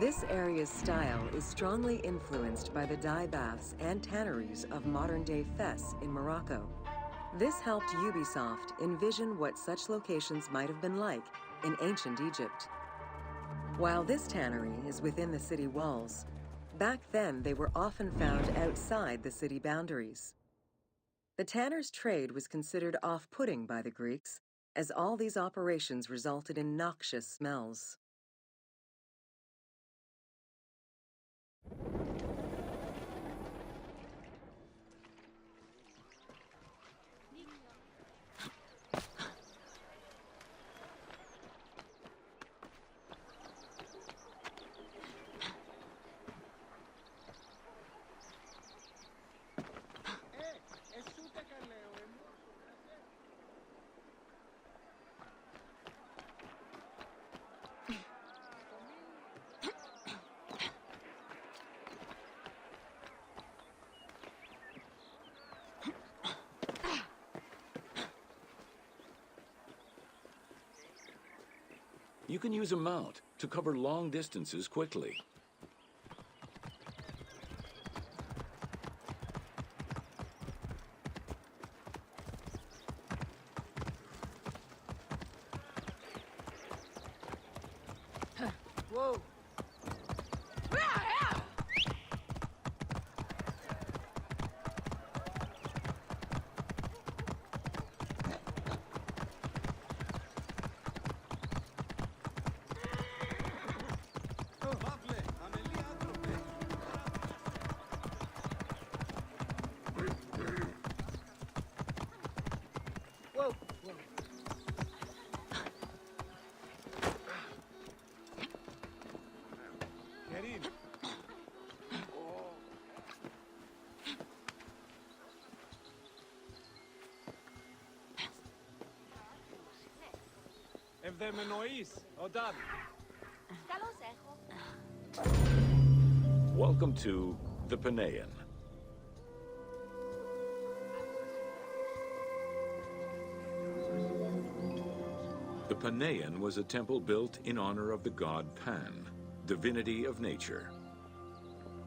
This area's style is strongly influenced by the dye baths and tanneries of modern-day Fes in Morocco. This helped Ubisoft envision what such locations might have been like in ancient Egypt. While this tannery is within the city walls, back then they were often found outside the city boundaries. The tanner's trade was considered off-putting by the Greeks, as all these operations resulted in noxious smells. You can use a mount to cover long distances quickly. Whoa! Whoa! Get in. Ευδαιμονοείς, Odad. Καλώς έχω. Welcome to the Panean. The Panean was a temple built in honor of the god Pan, divinity of nature.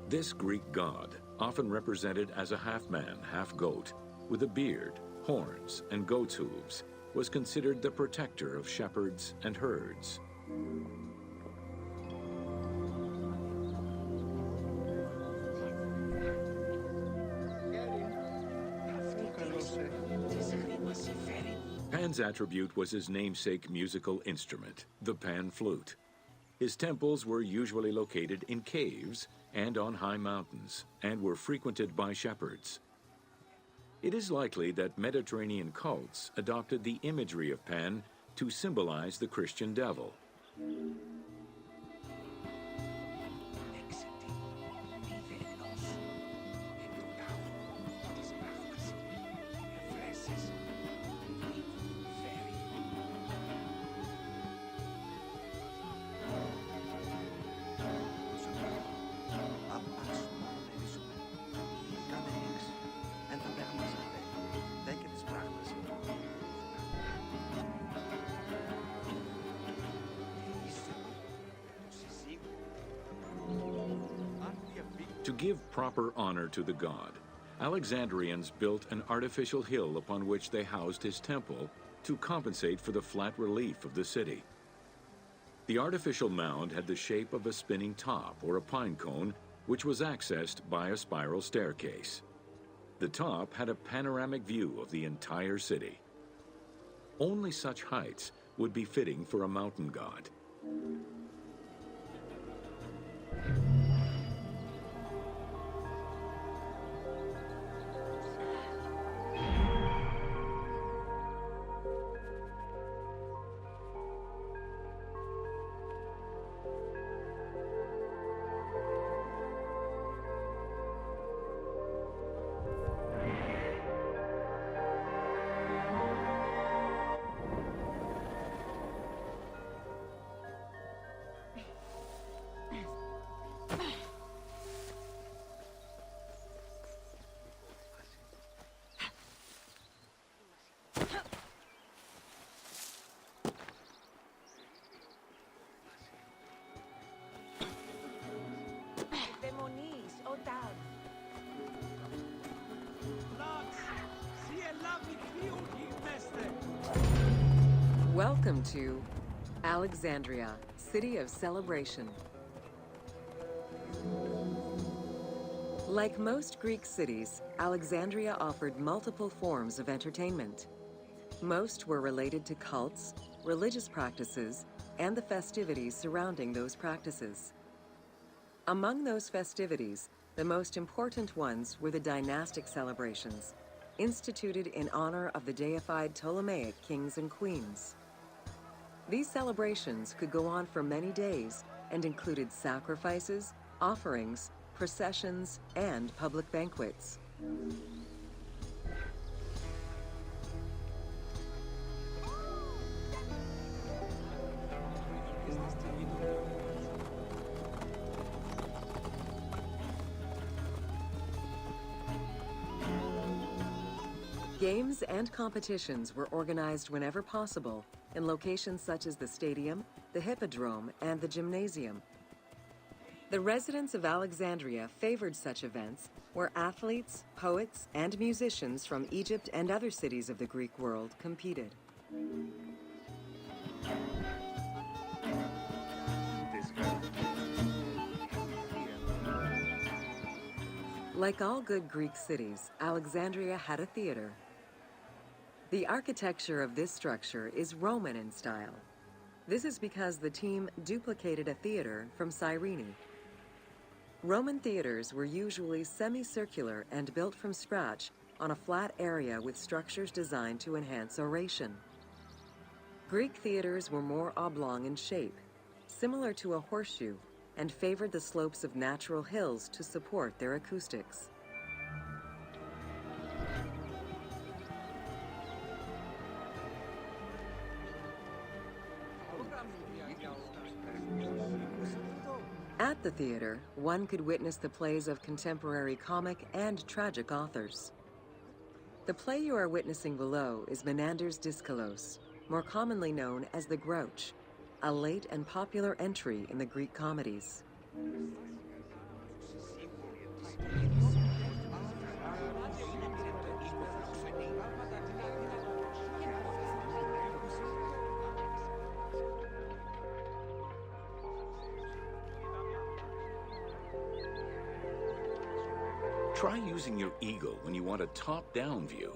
This Greek god, often represented as a half-man, half-goat, with a beard, horns, and goat's hooves, was considered the protector of shepherds and herds. Pan's attribute was his namesake musical instrument, the pan flute. His temples were usually located in caves and on high mountains, and were frequented by shepherds. It is likely that Mediterranean cults adopted the imagery of Pan to symbolize the Christian devil. To give proper honor to the god, Alexandrians built an artificial hill upon which they housed his temple to compensate for the flat relief of the city. The artificial mound had the shape of a spinning top or a pine cone, which was accessed by a spiral staircase. The top had a panoramic view of the entire city. Only such heights would be fitting for a mountain god. Welcome to Alexandria, City of Celebration. Like most Greek cities, Alexandria offered multiple forms of entertainment. Most were related to cults, religious practices, and the festivities surrounding those practices. Among those festivities, the most important ones were the dynastic celebrations, instituted in honor of the deified Ptolemaic kings and queens. These celebrations could go on for many days and included sacrifices, offerings, processions, and public banquets. Games and competitions were organized whenever possible in locations such as the stadium, the hippodrome, and the gymnasium. The residents of Alexandria favored such events where athletes, poets, and musicians from Egypt and other cities of the Greek world competed. Like all good Greek cities, Alexandria had a theater. The architecture of this structure is Roman in style. This is because the team duplicated a theater from Cyrene. Roman theaters were usually semicircular and built from scratch on a flat area with structures designed to enhance oration. Greek theaters were more oblong in shape, similar to a horseshoe, and favored the slopes of natural hills to support their acoustics. At the theater, one could witness the plays of contemporary comic and tragic authors. The play you are witnessing below is Menander's Dyskolos, more commonly known as The Grouch, a late and popular entry in the Greek comedies. Try using your eagle when you want a top-down view.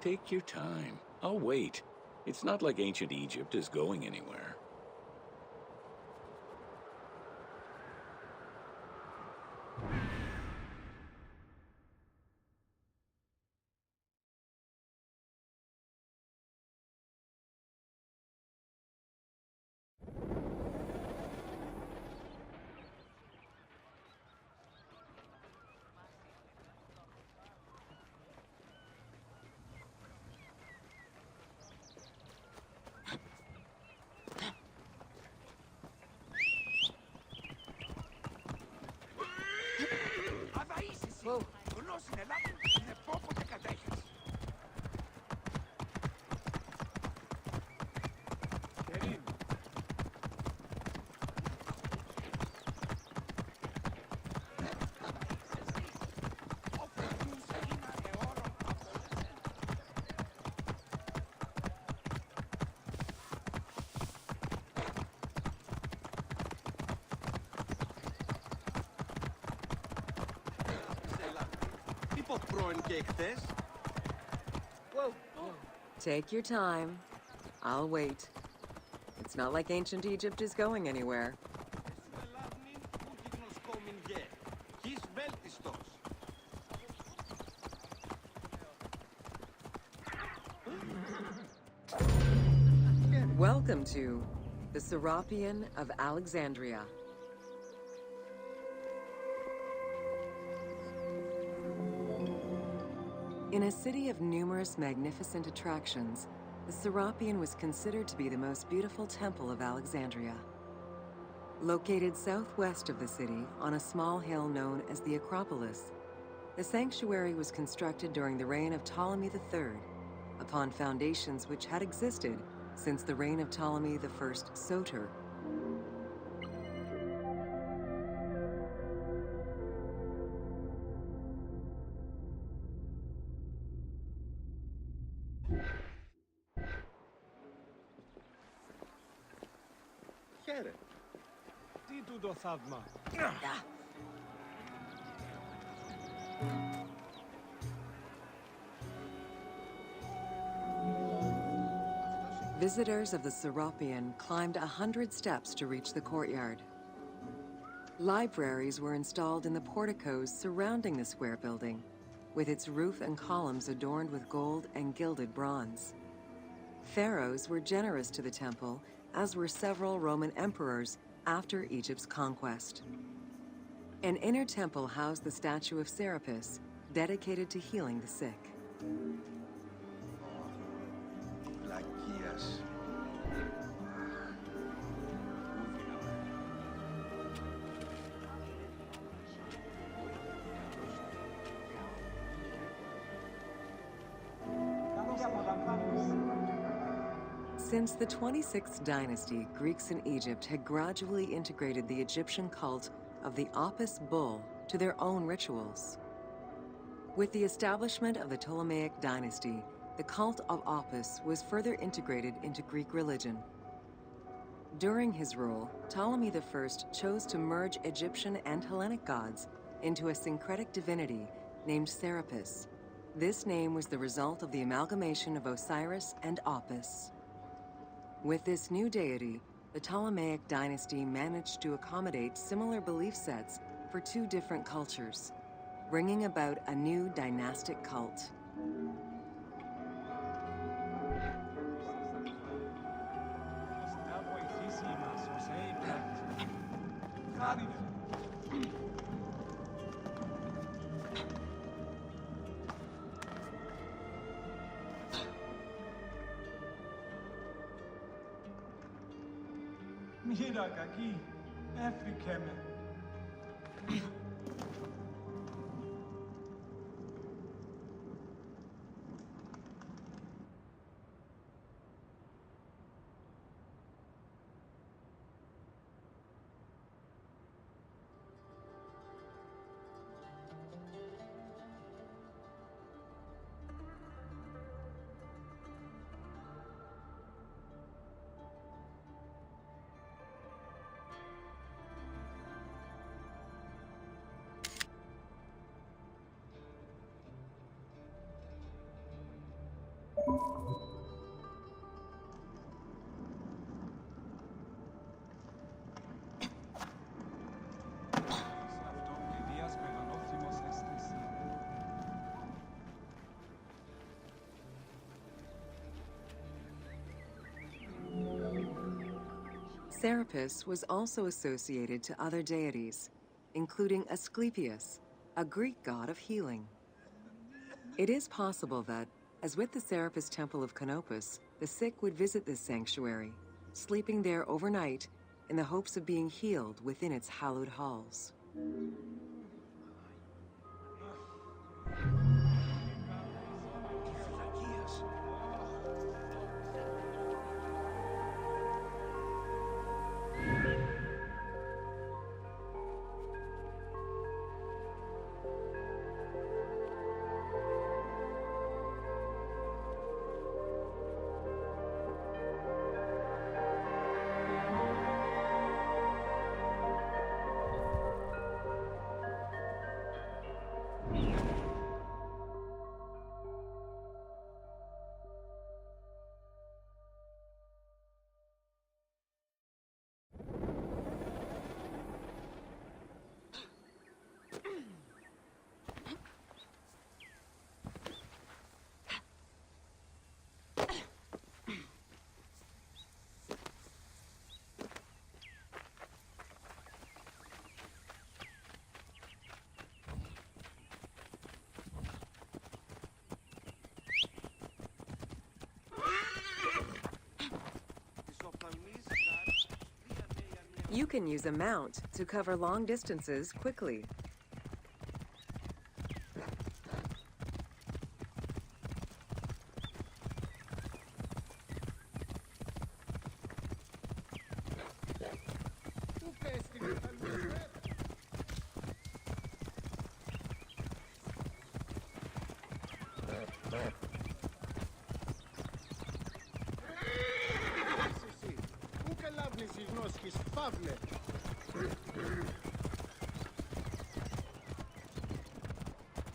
Take your time. I'll wait. It's not like ancient Egypt is going anywhere. πω πρώην και εχθές. Whoa. Take your time. I'll wait. It's not like ancient Egypt is going anywhere. Ελάβνην που γιγνοσκόμην γε. Χις βέλτιστος. Welcome to the Serapion of Alexandria. In a city of numerous magnificent attractions, the Serapion was considered to be the most beautiful temple of Alexandria. Located southwest of the city on a small hill known as the Acropolis, the sanctuary was constructed during the reign of Ptolemy III, upon foundations which had existed since the reign of Ptolemy I Soter. Χαίρε. Τι τούτο θαύμα. Visitors of the Serapion climbed 100 steps to reach the courtyard. Libraries were installed in the porticos surrounding the square building, with its roof and columns adorned with gold and gilded bronze. Pharaohs were generous to the temple, as were several Roman emperors after Egypt's conquest. An inner temple housed the statue of Serapis, dedicated to healing the sick. Πλακίας. Since the 26th dynasty, Greeks in Egypt had gradually integrated the Egyptian cult of the Apis bull to their own rituals. With the establishment of the Ptolemaic dynasty, the cult of Apis was further integrated into Greek religion. During his rule, Ptolemy I chose to merge Egyptian and Hellenic gods into a syncretic divinity named Serapis. This name was the result of the amalgamation of Osiris and Apis. With this new deity, the Ptolemaic dynasty managed to accommodate similar belief sets for two different cultures, bringing about a new dynastic cult. Να βοηθήσει μας ως έμπρακτ. Χάρη. Μοίρα κακή, έφρικε με. Σε αυτόν πληδίας μεγαλόθυμος έστεσαι. Serapis was also associated to other deities, including Asclepius, a Greek god of healing. It is possible that, as with the Serapis Temple of Canopus, the sick would visit this sanctuary, sleeping there overnight in the hopes of being healed within its hallowed halls. Πλακίας. You can use a mount to cover long distances quickly.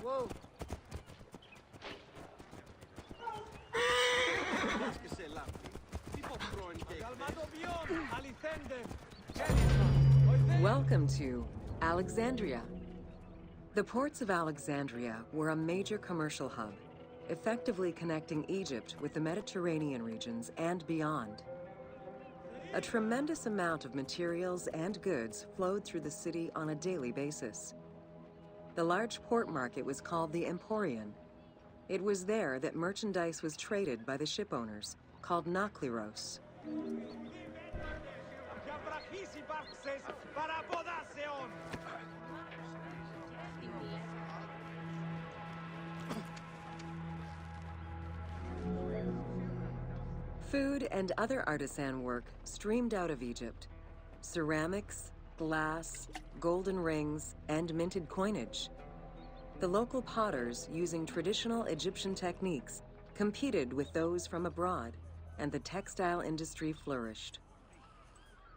Whoa. Και σε λάπτη. Tipo πρώην και Καλματοβιών, αληθέντε. Welcome to Alexandria. The ports of Alexandria were a major commercial hub, effectively connecting Egypt with the Mediterranean regions and beyond. A tremendous amount of materials and goods flowed through the city on a daily basis. The large port market was called the Emporion. It was there that merchandise was traded by the ship owners, called Nakliros. Food and other artisan work streamed out of Egypt. Ceramics, glass, golden rings, and minted coinage. The local potters, using traditional Egyptian techniques, competed with those from abroad, and the textile industry flourished.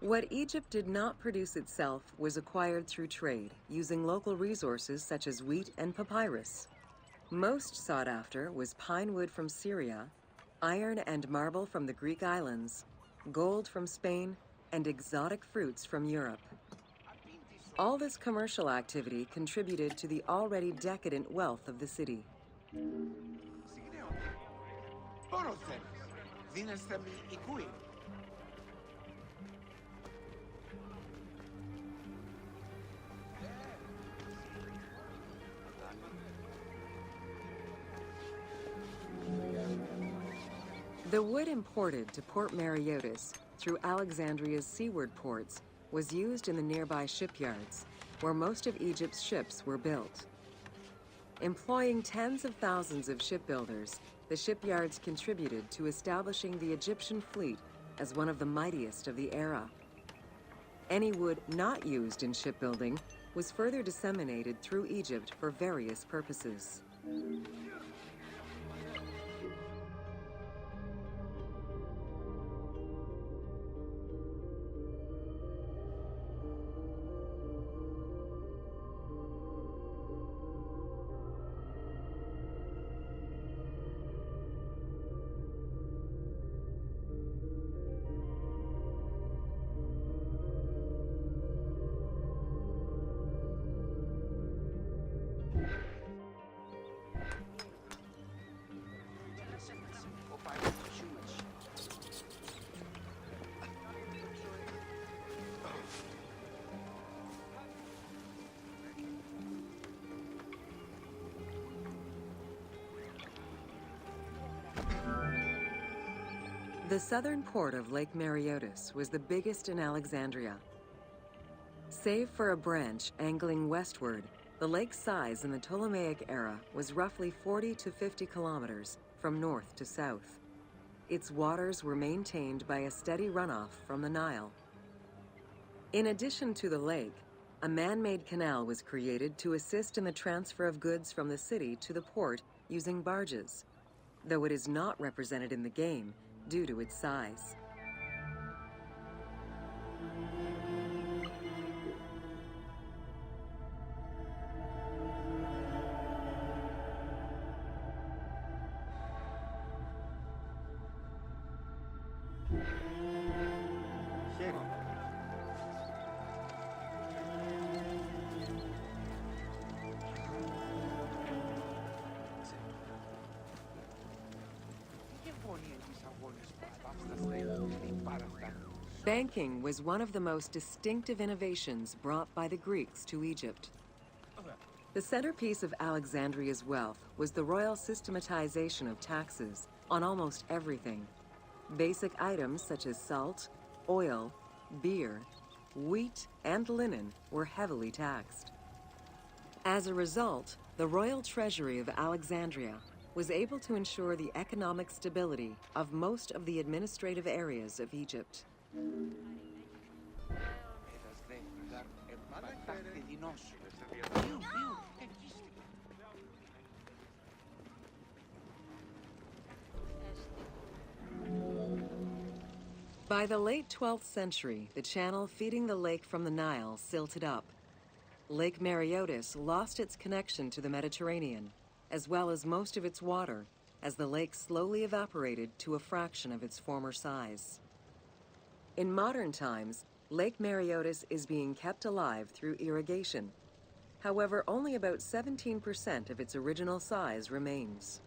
What Egypt did not produce itself was acquired through trade, using local resources such as wheat and papyrus. Most sought after was pine wood from Syria, iron and marble from the Greek islands, gold from Spain, and exotic fruits from Europe. All this commercial activity contributed to the already decadent wealth of the city. The wood imported to Port Mareotis through Alexandria's seaward ports was used in the nearby shipyards, where most of Egypt's ships were built. Employing tens of thousands of shipbuilders, the shipyards contributed to establishing the Egyptian fleet as one of the mightiest of the era. Any wood not used in shipbuilding was further disseminated through Egypt for various purposes. The southern port of Lake Mareotis was the biggest in Alexandria. Save for a branch angling westward, the lake's size in the Ptolemaic era was roughly 40 to 50 kilometers from north to south. Its waters were maintained by a steady runoff from the Nile. In addition to the lake, a man-made canal was created to assist in the transfer of goods from the city to the port using barges, though it is not represented in the game due to its size. Banking was one of the most distinctive innovations brought by the Greeks to Egypt. The centerpiece of Alexandria's wealth was the royal systematization of taxes on almost everything. Basic items such as salt, oil, beer, wheat, and linen were heavily taxed. As a result, the royal treasury of Alexandria was able to ensure the economic stability of most of the administrative areas of Egypt. By the late 12th century, the channel feeding the lake from the Nile silted up. Lake Mareotis lost its connection to the Mediterranean, as well as most of its water, as the lake slowly evaporated to a fraction of its former size. In modern times, Lake Mareotis is being kept alive through irrigation. However, only about 17% of its original size remains.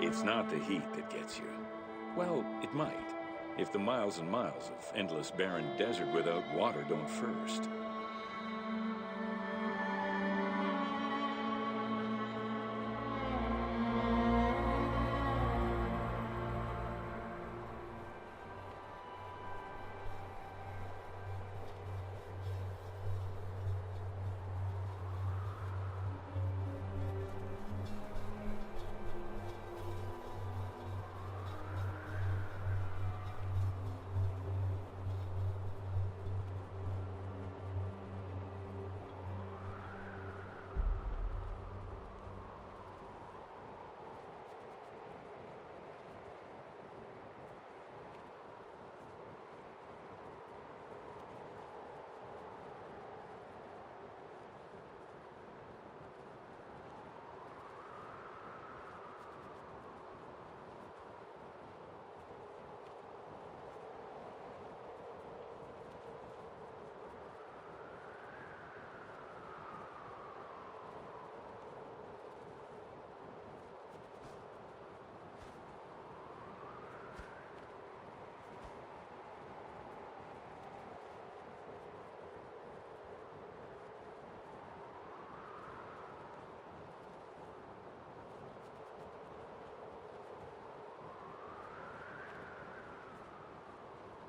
It's not the heat that gets you. Well, it might, if the miles and miles of endless barren desert without water don't first.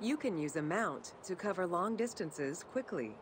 You can use a mount to cover long distances quickly.